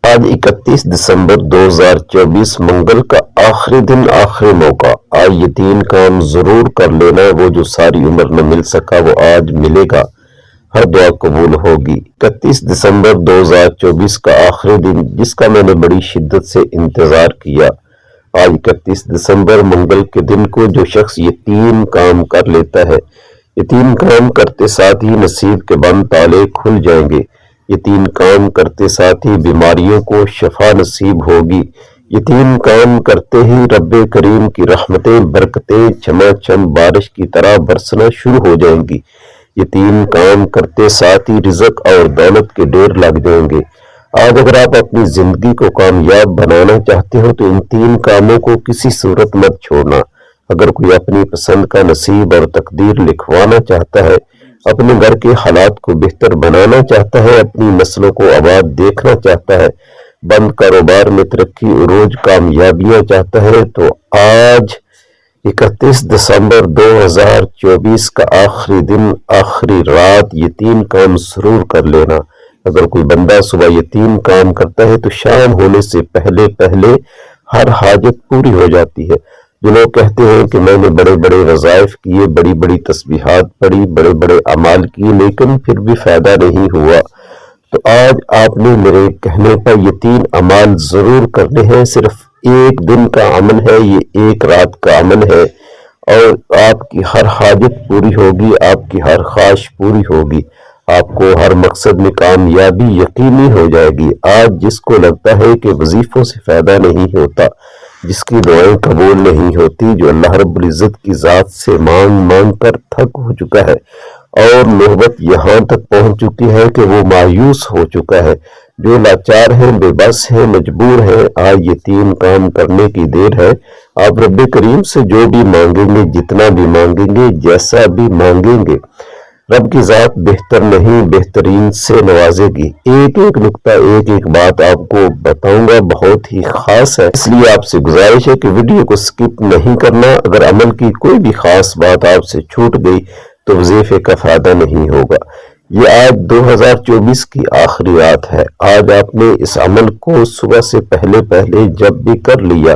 آج 31 دسمبر 2024 منگل کا آخری دن، آخری موقع۔ آج یہ 3 کام ضرور کر لینا، وہ جو ساری عمر نہ مل سکا وہ آج ملے گا، ہر دعا قبول ہوگی۔ 31 دسمبر 2024 کا آخری دن، جس کا میں نے بڑی شدت سے انتظار کیا۔ آج 31 دسمبر منگل کے دن کو جو شخص یہ 3 کام کر لیتا ہے، یہ 3 کام کرتے ساتھ ہی نصیب کے بند تالے کھل جائیں گے۔ یہ 3 کام کرتے ساتھ ہی بیماریوں کو شفا نصیب ہوگی۔ یہ 3 کام کرتے ہی رب کریم کی رحمتیں، برکتیں چماچم بارش کی طرح برسنا شروع ہو جائیں گی۔ یہ 3 کام کرتے ساتھ ہی رزق اور دولت کے ڈھیر لگ جائیں گے۔ آج اگر آپ اپنی زندگی کو کامیاب بنانا چاہتے ہو تو ان 3 کاموں کو کسی صورت مت چھوڑنا۔ اگر کوئی اپنی پسند کا نصیب اور تقدیر لکھوانا چاہتا ہے، اپنے گھر کے حالات کو بہتر بنانا چاہتا ہے، اپنی نسلوں کو آباد دیکھنا چاہتا ہے، بند کاروبار میں ترقی عروج کامیابیاں چاہتا ہے، تو آج 31 دسمبر 2024 کا آخری دن، آخری رات یہ 3 کام ضرور کر لینا۔ اگر کوئی بندہ صبح یہ 3 کام کرتا ہے تو شام ہونے سے پہلے ہر حاجت پوری ہو جاتی ہے۔ جو لوگ کہتے ہیں کہ میں نے بڑے بڑے وظائف کیے، بڑی بڑی تسبیحات پڑھی، بڑے بڑے اعمال کیے، لیکن پھر بھی فائدہ نہیں ہوا، تو آج آپ نے میرے کہنے پر یہ 3 اعمال ضرور کرنے ہیں۔ صرف ایک دن کا عمل ہے، یہ ایک رات کا عمل ہے، اور آپ کی ہر حاجت پوری ہوگی، آپ کی ہر خواہش پوری ہوگی، آپ کو ہر مقصد میں کامیابی یقینی ہو جائے گی۔ آج جس کو لگتا ہے کہ وظیفوں سے فائدہ نہیں ہوتا، جس کی دعائیں قبول نہیں ہوتی، جو اللہ رب العزت کی ذات سے مانگ کر تھک ہو چکا ہے اور نوبت یہاں تک پہنچ چکی ہے کہ وہ مایوس ہو چکا ہے، جو لاچار ہیں، بے بس ہیں، مجبور ہیں، آج یہ 3 کام کرنے کی دیر ہے۔ آپ رب کریم سے جو بھی مانگیں گے، جتنا بھی مانگیں گے، جیسا بھی مانگیں گے، رب کی ذات بہتر نہیں بہترین سے نوازے گی۔ ایک نکتہ، ایک بات آپ کو بتاؤں گا، بہت ہی خاص ہے، اس لیے آپ سے گزارش ہے کہ ویڈیو کو سکپ نہیں کرنا۔ اگر عمل کی کوئی بھی خاص بات آپ سے چھوٹ گئی تو وظیفے کا فائدہ نہیں ہوگا۔ یہ آج 2024 کی آخری رات ہے۔ آج آپ نے اس عمل کو صبح سے پہلے جب بھی کر لیا،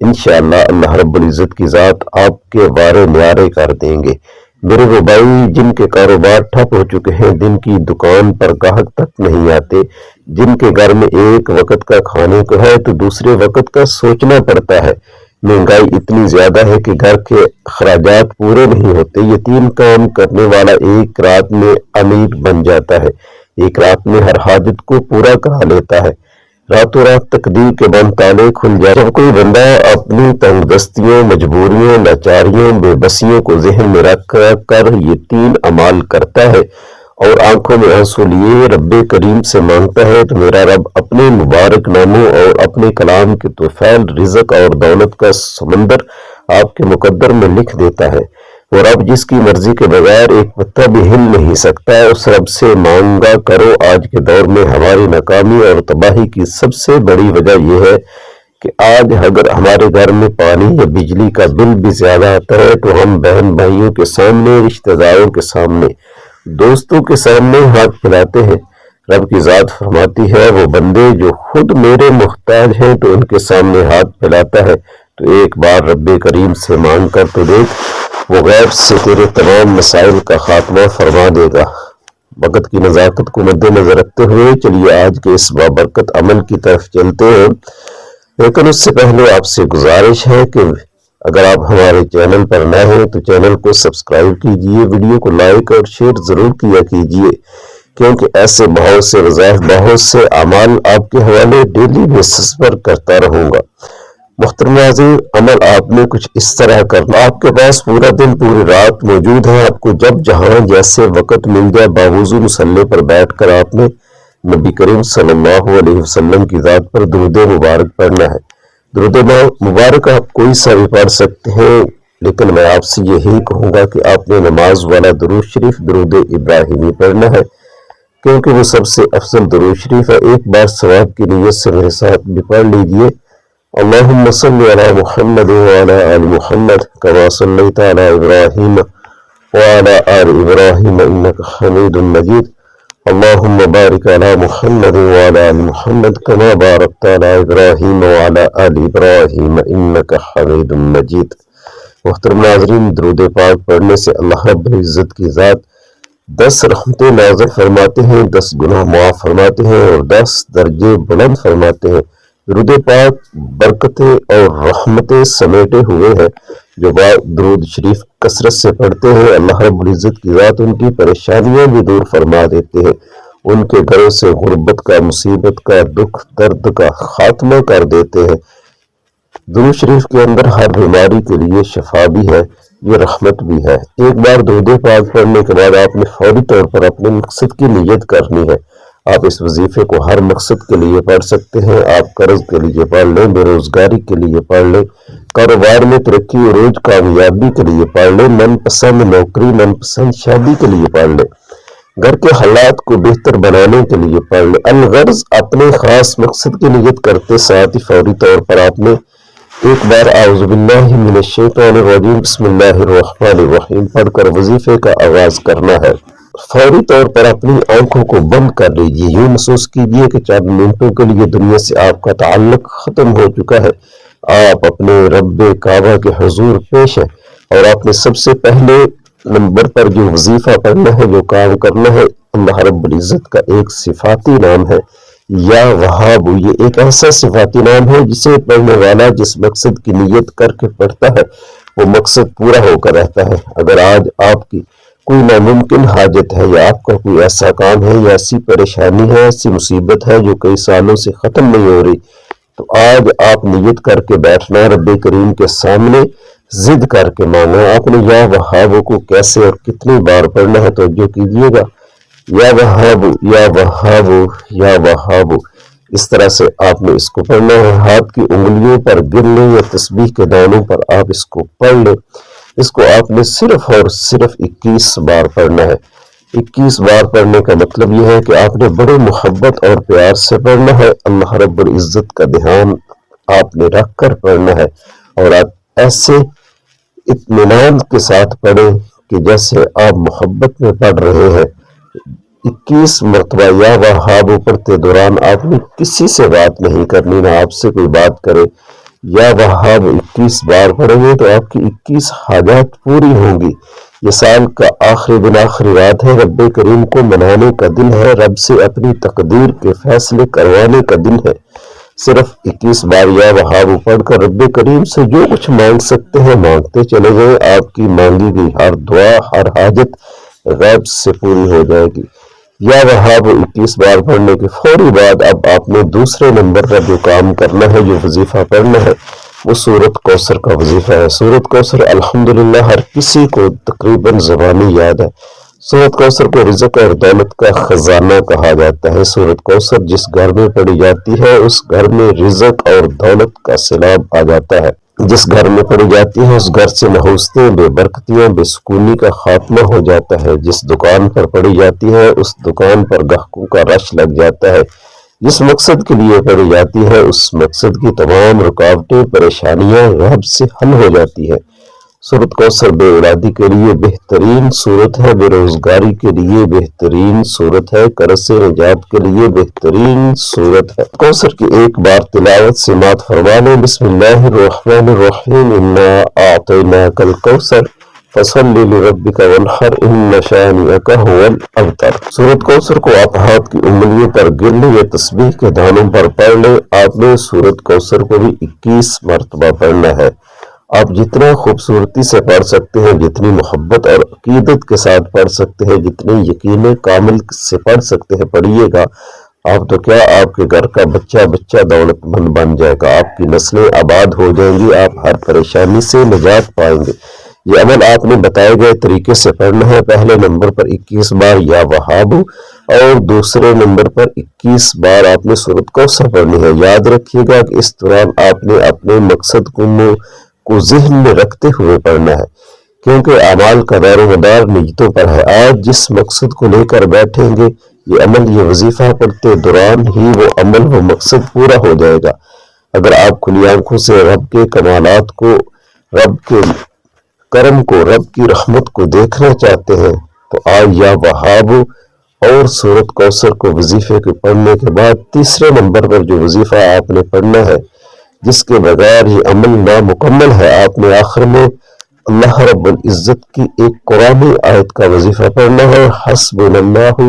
انشاءاللہ اللہ رب العزت کی ذات آپ کے وارے نیارے کر دیں گے۔ میرے وہ بھائی جن کے کاروبار ٹھپ ہو چکے ہیں، جن کی دکان پر گاہک تک نہیں آتے، جن کے گھر میں ایک وقت کا کھانے کو ہے تو دوسرے وقت کا سوچنا پڑتا ہے، مہنگائی اتنی زیادہ ہے کہ گھر کے اخراجات پورے نہیں ہوتے، یہ 3 کام کرنے والا ایک رات میں امیر بن جاتا ہے، ایک رات میں ہر حاجت کو پورا کرا لیتا ہے، راتوں رات تقدیر کے بند تالے کھل جائے۔ جب کوئی بندہ اپنی تنگ دستیوں، مجبوریوں، لاچاریوں، بے بسیوں کو ذہن میں رکھ کر یہ 3 اعمال کرتا ہے اور آنکھوں میں آنسو لیے رب کریم سے مانگتا ہے، تو میرا رب اپنے مبارک ناموں اور اپنے کلام کے طفیل رزق اور دولت کا سمندر آپ کے مقدر میں لکھ دیتا ہے۔ اور اب جس کی مرضی کے بغیر ایک پتہ بھی ہل نہیں سکتا ہے، اس رب سے مانگا کرو۔ آج کے دور میں ہماری ناکامی اور تباہی کی سب سے بڑی وجہ یہ ہے کہ آج اگر ہمارے گھر میں پانی یا بجلی کا بل بھی زیادہ آتا ہے تو ہم بہن بھائیوں کے سامنے، رشتہ داروں کے سامنے، دوستوں کے سامنے ہاتھ پھیلاتے ہیں۔ رب کی ذات فرماتی ہے، وہ بندے جو خود میرے محتاج ہیں تو ان کے سامنے ہاتھ پھیلاتا ہے، تو ایک بار رب کریم سے مانگ کر تو دیکھ، وہ غیب سے تیرے تمام مسائل کا خاتمہ فرما دے گا۔ وقت کی نزاکت کو مد نظر رکھتے ہوئے چلیے آج کے اس بابرکت عمل کی طرف چلتے ہیں، لیکن اس سے پہلے آپ سے گزارش ہے کہ اگر آپ ہمارے چینل پر نئے ہیں تو چینل کو سبسکرائب کیجئے، ویڈیو کو لائک اور شیئر ضرور کیا کیجئے، کیونکہ ایسے بہت سے وظائف، بہت سے اعمال آپ کے حوالے ڈیلی بیسس پر کرتا رہوں گا۔ محترم ناظرین، عمل آپ نے کچھ اس طرح کرنا، آپ کے پاس پورا دن پوری رات موجود ہے، آپ کو جب جہاں جیسے وقت مل جائے باوضو مصلی پر بیٹھ کر آپ نے نبی کریم صلی اللہ علیہ وسلم کی ذات پر درود مبارک پڑھنا ہے۔ درود مبارک آپ کوئی سا بھی پڑھ سکتے ہیں، لیکن میں آپ سے یہی کہوں گا کہ آپ نے نماز والا درود شریف درود ابراہیمی پڑھنا ہے، کیونکہ وہ سب سے افضل درود شریف ہے۔ ایک بار ثواب کی نیت سے میرے ساتھ بھی پڑھ لیجئے، اللہم صلی علی محمد وعلی آل محمد کما صلیت علی ابراہیم وعلی آل ابراہیم انک حمید مجید، اللهم بارك على محمد وعلى آل محمد كما باركت على إبراهيم وعلى آل إبراهيم إنك حميد مجيد۔ محترم ناظرین، درود پاک پڑھنے سے اللہ رب العزت کی ذات 10 رحمتیں نازل فرماتے ہیں، 10 گناہ معاف فرماتے ہیں اور 10 درجے بلند فرماتے ہیں۔ درود پاک برکتیں اور رحمتیں سمیٹے ہوئے ہیں۔ جو درود شریف کثرت سے پڑھتے ہیں، اللہ رب العزت کی ذات ان کی پریشانیاں بھی دور فرما دیتے ہیں، ان کے گھروں سے غربت کا، مصیبت کا، دکھ درد کا خاتمہ کر دیتے ہیں۔ درود شریف کے اندر ہر بیماری کے لیے شفا بھی ہے، یہ رحمت بھی ہے۔ ایک بار درود پاک پڑھنے کے بعد آپ نے فوری طور پر اپنے مقصد کی نیت کرنی ہے۔ آپ اس وظیفے کو ہر مقصد کے لیے پڑھ سکتے ہیں۔ آپ قرض کے لیے پڑھ لیں، بے روزگاری کے لیے پڑھ لیں، کاروبار میں ترقی عروج کامیابی کے لیے پڑھ لیں، من پسند نوکری، من پسند شادی کے لیے پڑھ لیں، گھر کے حالات کو بہتر بنانے کے لیے پڑھ لیں۔ الغرض اپنے خاص مقصد کی نیت کرتے ساتھ ہی فوری طور پر آپ نے ایک بار اعوذ باللہ من الشیطان الرجیم بسم اللہ الرحمن الرحیم پڑھ کر وظیفے کا آغاز کرنا ہے۔ فوری طور پر اپنی آنکھوں کو بند کر لیجیے، یوں محسوس کیجیے کہ چند منٹوں کے لیے دنیا سے آپ کا تعلق ختم ہو چکا ہے۔ آپ اپنے رب کعبہ کے حضور پیش ہے اور آپ نے سب سے پہلے نمبر پر جو وظیفہ پڑھنا ہے، جو کام کرنا ہے، اللہ رب العزت کا ایک صفاتی نام ہے یا وہاب۔ یہ ایک ایسا صفاتی نام ہے جسے پڑھنے والا جس مقصد کی نیت کر کے پڑھتا ہے وہ مقصد پورا ہو کر رہتا ہے۔ اگر آج آپ کی کوئی ناممکن حاجت ہے یا آپ کا کوئی ایسا کام ہے یا ایسی پریشانی ہے، ایسی مصیبت ہے جو کئی سالوں سے ختم نہیں ہو رہی، تو آج آپ نیت کر کے بیٹھنا، رب کریم کے سامنے ضد کر کے مانگنا۔ آپ نے یا وہاب کو کیسے اور کتنی بار پڑھنا ہے توجہ کیجیے گا۔ یا وہاب، یا وہاب، یا وہاب، اس طرح سے آپ نے اس کو پڑھنا ہے۔ ہاتھ کی انگلیوں پر گر لیں یا تسبیح کے دانوں پر آپ اس کو پڑھ لیں۔ اس کو آپ نے صرف اور صرف 21 بار پڑھنا ہے۔ 21 بار پڑھنے کا مطلب یہ ہے کہ آپ نے بڑے محبت اور پیار سے پڑھنا ہے، اللہ رب العزت کا دھیان آپ نے رکھ کر پڑھنا ہے اور آپ ایسے اطمینان کے ساتھ پڑھیں کہ جیسے آپ محبت میں پڑھ رہے ہیں۔ 21 مرتبہ یا وہاب پڑھتے دوران آپ نے کسی سے بات نہیں کرنی، نہ آپ سے کوئی بات کرے۔ یا وہاب 21 بار پڑھیں گے تو آپ کی 21 حاجات پوری ہوں گی۔ یہ سال کا آخری دن، آخری رات ہے، رب کریم کو منانے کا دن ہے، رب سے اپنی تقدیر کے فیصلے کروانے کا دن ہے۔ صرف 21 بار یا وہاب پڑھ کر رب کریم سے جو کچھ مانگ سکتے ہیں مانگتے چلے گئے، آپ کی مانگی گئی ہر دعا، ہر حاجت غیب سے پوری ہو جائے گی۔ یا وہاب 21 بار پڑھنے کے فوری بعد اب آپ نے دوسرے نمبر پر جو کام کرنا ہے، جو وظیفہ پڑھنا ہے، وہ سورۃ کوثر کا وظیفہ ہے۔ سورۃ کوثر الحمدللہ ہر کسی کو تقریباً زبانی یاد ہے۔ سورۃ کوثر کو رزق اور دولت کا خزانہ کہا جاتا ہے۔ سورۃ کوثر جس گھر میں پڑھی جاتی ہے اس گھر میں رزق اور دولت کا سیلاب آ جاتا ہے۔ جس گھر میں پڑھی جاتی ہے اس گھر سے نحوستیں، بے برکتیاں، بے سکونی کا خاتمہ ہو جاتا ہے۔ جس دکان پر پڑھی جاتی ہے اس دکان پر گاہکوں کا رش لگ جاتا ہے۔ جس مقصد کے لیے پڑھی جاتی ہے اس مقصد کی تمام رکاوٹیں، پریشانیاں غیب سے حل ہو جاتی ہے۔ سورۃ کوثر بے اولادی کے لیے بہترین صورت ہے، بے روزگاری کے لیے بہترین صورت ہے، قرض سے نجات کے لیے بہترین صورت ہے۔ کوثر کی ایک بار تلاوت سے مات فرما لیں۔ بسم اللہ الرحمن الرحیم انا اعطیناک الکوثر فصل لربک وانحر ان شانئک هو الابتر۔ سورۃ کوثر کو آپ ہاتھ کی انگلیوں پر گر لیں یا تسبیح کے دانوں پر پڑھ لیں۔ آپ نے سورۃ کوثر کو بھی 21 مرتبہ پڑھنا ہے۔ آپ جتنا خوبصورتی سے پڑھ سکتے ہیں، جتنی محبت اور عقیدت کے ساتھ پڑھ سکتے ہیں، جتنے یقین کامل سے پڑھ سکتے ہیں پڑھیے گا۔ آپ تو کیا، آپ کے گھر کا بچہ بچہ دولت مند بن جائے گا، آپ کی نسلیں آباد ہو جائیں گی، آپ ہر پریشانی سے نجات پائیں گے۔ یہ عمل آپ نے بتائے گئے طریقے سے پڑھنا ہے۔ پہلے نمبر پر 21 بار یا وہاب اور دوسرے نمبر پر 21 بار آپ نے سورۃ کوثر پڑھنی ہے۔ یاد رکھیے گا کہ اس دوران آپ نے اپنے مقصد کو ذہن میں رکھتے ہوئے پڑھنا ہے، کیونکہ اعمال کا دار و مدار نیتوں پر ہے۔ آج جس مقصد کو لے کر بیٹھیں گے، یہ عمل، یہ وظیفہ پڑھتے دوران ہی وہ عمل، وہ مقصد پورا ہو جائے گا۔ اگر آپ کھلی آنکھوں سے رب کے کمالات کو، رب کے کرم کو، رب کی رحمت کو دیکھنا چاہتے ہیں تو آج یا وہاب اور سورۃ کوثر کو وظیفے کے پڑھنے کے بعد تیسرے نمبر پر جو وظیفہ آپ نے پڑھنا ہے، جس کے بغیر یہ عمل نامکمل ہے، آپ نے آخر میں اللہ رب العزت کی ایک قرآنی آیت کا وظیفہ پڑھنا ہے، حسبنا اللہ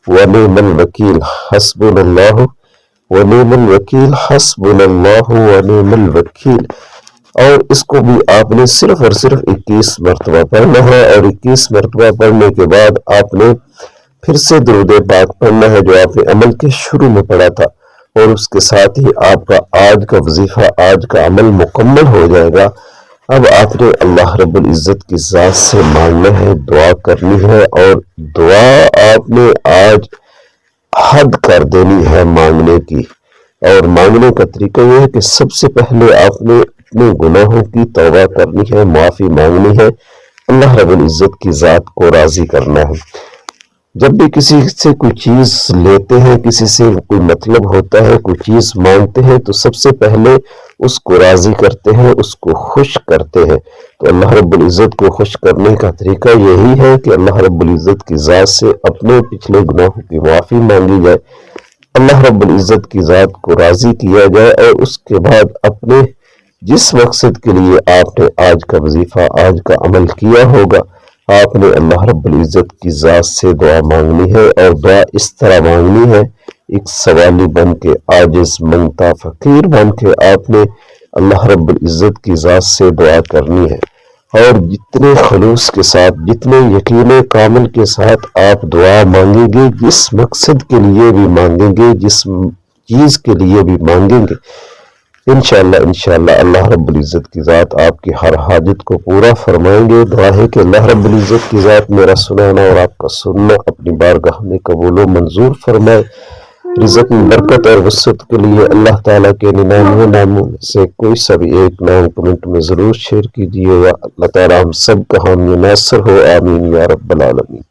ونعم الوکیل، حسبنا اللہ ونعم الوکیل، حسبنا اللہ ونعم الوکیل۔ اور اس کو بھی آپ نے صرف اور صرف 21 مرتبہ پڑھنا ہے، اور 21 مرتبہ پڑھنے کے بعد آپ نے پھر سے درود پاک پڑھنا ہے جو آپ نے عمل کے شروع میں پڑھا تھا، اور اس کے ساتھ ہی آپ کا آج کا وظیفہ، آج کا عمل مکمل ہو جائے گا۔ اب آپ نے اللہ رب العزت کی ذات سے مانگنا ہے، دعا کرنی ہے، اور دعا آپ نے آج حد کر دینی ہے مانگنے کی۔ اور مانگنے کا طریقہ یہ ہے کہ سب سے پہلے آپ نے اپنے گناہوں کی توبہ کرنی ہے، معافی مانگنی ہے، اللہ رب العزت کی ذات کو راضی کرنا ہے۔ جب بھی کسی سے کوئی چیز لیتے ہیں، کسی سے کوئی مطلب ہوتا ہے، کوئی چیز مانگتے ہیں، تو سب سے پہلے اس کو راضی کرتے ہیں، اس کو خوش کرتے ہیں۔ تو اللہ رب العزت کو خوش کرنے کا طریقہ یہی ہے کہ اللہ رب العزت کی ذات سے اپنے پچھلے گناہوں کی معافی مانگی جائے، اللہ رب العزت کی ذات کو راضی کیا جائے، اور اس کے بعد اپنے جس مقصد کے لیے آپ نے آج کا وظیفہ، آج کا عمل کیا ہوگا، آپ نے اللہ رب العزت کی ذات سے دعا مانگنی ہے، اور دعا اس طرح مانگنی ہے، ایک سوالی بن کے، عاجز منگتا فقیر بن کے آپ نے اللہ رب العزت کی ذات سے دعا کرنی ہے۔ اور جتنے خلوص کے ساتھ، جتنے یقین کامل کے ساتھ آپ دعا مانگیں گے، جس مقصد کے لیے بھی مانگیں گے، جس چیز کے لیے بھی مانگیں گے، انشاءاللہ اللہ رب العزت کی ذات آپ کی ہر حاجت کو پورا فرمائیں گے۔ دعا ہے کہ اللہ رب العزت کی ذات میرا سنانا اور آپ کا سننا اپنی بارگاہ میں قبول و منظور فرمائے۔ رزق میں برکت اور وسعت کے لیے اللہ تعالیٰ کے 99 ناموں سے کوئی سا بھی ایک نام کمنٹ میں ضرور شیئر کیجیے گا۔ اللہ تعالیٰ ہم سب کا حامی ناصر ہو، آمین یا رب العالمین۔